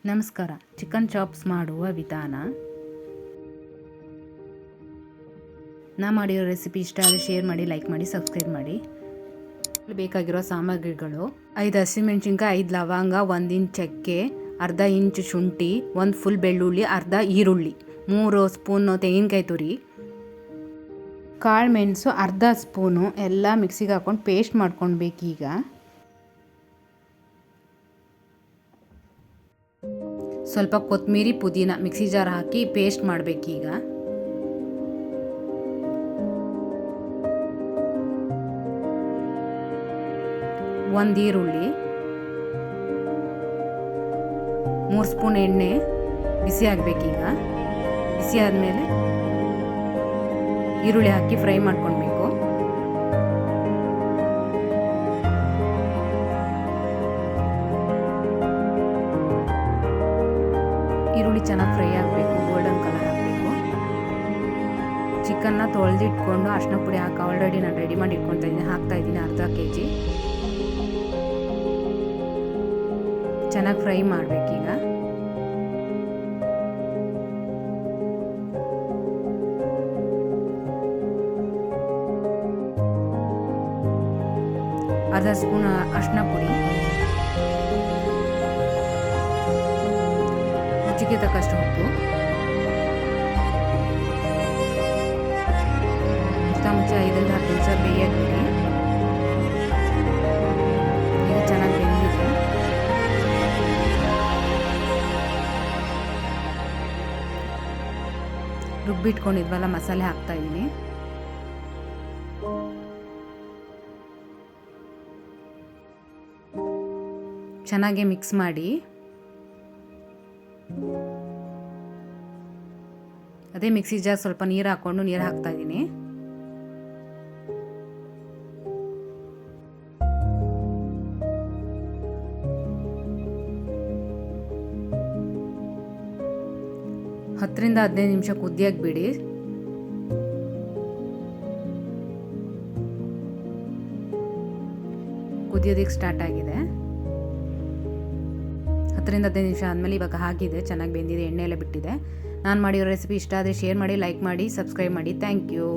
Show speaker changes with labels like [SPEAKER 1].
[SPEAKER 1] ನಮಸ್ಕಾರ. Chicken chops ಮಾಡುವ ವಿಧಾನ. ನಾ ಮಾಡಿರೋ ರೆಸಿಪಿ ಇಷ್ಟ ಆದರೆ ಶೇರ್ ಮಾಡಿ, ಲೈಕ್ ಮಾಡಿ, ಸಬ್ಸ್ಕ್ರೈಬ್ ಮಾಡಿ. ಬೇಕಾಗಿರೋ ಸಾಮಗ್ರಿಗಳು: 5 ಹಸಿಮೆಣಸಿನ್ಕಾಯಿ, 5 ಲವಂಗ, 1 ಇಂಚ್ ಚಕ್ಕೆ, ಅರ್ಧ ಇಂಚು ಶುಂಠಿ, 1 ಫುಲ್ ಬೆಳ್ಳುಳ್ಳಿ, ಅರ್ಧ ಈರುಳ್ಳಿ, 3 ಸ್ಪೂನು ತೆಂಗಿನಕಾಯಿ ತುರಿ, ಕಾಳು ಮೆಣಸು ಅರ್ಧ ಸ್ಪೂನು ಎಲ್ಲ ಮಿಕ್ಸಿಗೆ ಹಾಕೊಂಡು ಪೇಸ್ಟ್ ಮಾಡ್ಕೊಳ್ಬೇಕೀಗ. ಸ್ವಲ್ಪ ಕೊತ್ತಂಬರಿ, ಪುದೀನ ಮಿಕ್ಸಿ ಜಾರ್ ಹಾಕಿ ಪೇಸ್ಟ್ ಮಾಡಬೇಕೀಗ. ಒಂದು ಈರುಳ್ಳಿ, 3 ಸ್ಪೂನ್ ಎಣ್ಣೆ ಬಿಸಿ ಆಗಬೇಕೀಗ. ಬಿಸಿ ಆದಮೇಲೆ ಈರುಳ್ಳಿ ಹಾಕಿ ಫ್ರೈ ಮಾಡ್ಕೊಳ್ಬೇಕು. ಈರುಳ್ಳಿ ಚೆನ್ನಾಗಿ ಫ್ರೈ ಆಗಬೇಕು, ಗೋಲ್ಡನ್ ಕಲರ್ ಆಗಬೇಕು. ಚಿಕನ್ನ ತೊಳೆದಿಟ್ಕೊಂಡು ಅರಿಶಿನ ಪುಡಿ ಹಾಕಿ ಆಲ್ರೆಡಿ ನಾನು ರೆಡಿ ಮಾಡಿ ಇಟ್ಕೊತಾ ಇದ್ದೀನಿ. ಹಾಕ್ತಾಯಿದ್ದೀನಿ ಅರ್ಧ kg. ಚೆನ್ನಾಗಿ ಫ್ರೈ ಮಾಡಬೇಕೀಗ. ಅರ್ಧ ಸ್ಪೂನ್ ಅರಿಶಿನ ಪುಡಿ, ರುಚಿಗೆ ತಕ್ಕಷ್ಟು ಉಪ್ಪು, ಮುಂಚೆ 5-10 ನಿಮಿಷ ಬೇಯಕ್ಕೆ ಬಿಡಿ. ಇದು ಚೆನ್ನಾಗಿ ಬೆಂದಿದೆ. ರುಬ್ಬಿಟ್ಕೊಂಡಿದ್ವಲ್ಲ ಮಸಾಲೆ ಹಾಕ್ತಾ ಇದ್ದೀನಿ. ಚೆನ್ನಾಗಿ ಮಿಕ್ಸ್ ಮಾಡಿ ಅದೇ ಮಿಕ್ಸಿ ಜಾರ್ ಸ್ವಲ್ಪ ನೀರು ಹಾಕ್ಕೊಂಡು ನೀರು ಹಾಕ್ತಾ ಇದ್ದೀನಿ. ಹತ್ತರಿಂದ 15 ನಿಮಿಷ ಕುದಿಯಕ್ಕೆ ಬಿಡಿ. ಕುದಿಯೋದಕ್ಕೆ ಸ್ಟಾರ್ಟ್ ಆಗಿದೆ. 10ರಿಂದ 15 ನಿಮಿಷ ಆದಮೇಲೆ ಇವಾಗ ಆಗಿದೆ, ಚೆನ್ನಾಗಿ ಬೆಂದಿದೆ, ಎಣ್ಣೆ ಎಲ್ಲ ಬಿಟ್ಟಿದೆ. ನಾನು ಮಾಡಿರೋ ರೆಸಿಪಿ ಇಷ್ಟ ಆದರೆ ಶೇರ್ ಮಾಡಿ, ಲೈಕ್ ಮಾಡಿ, ಸಬ್ಸ್ಕ್ರೈಬ್ ಮಾಡಿ. Thank you.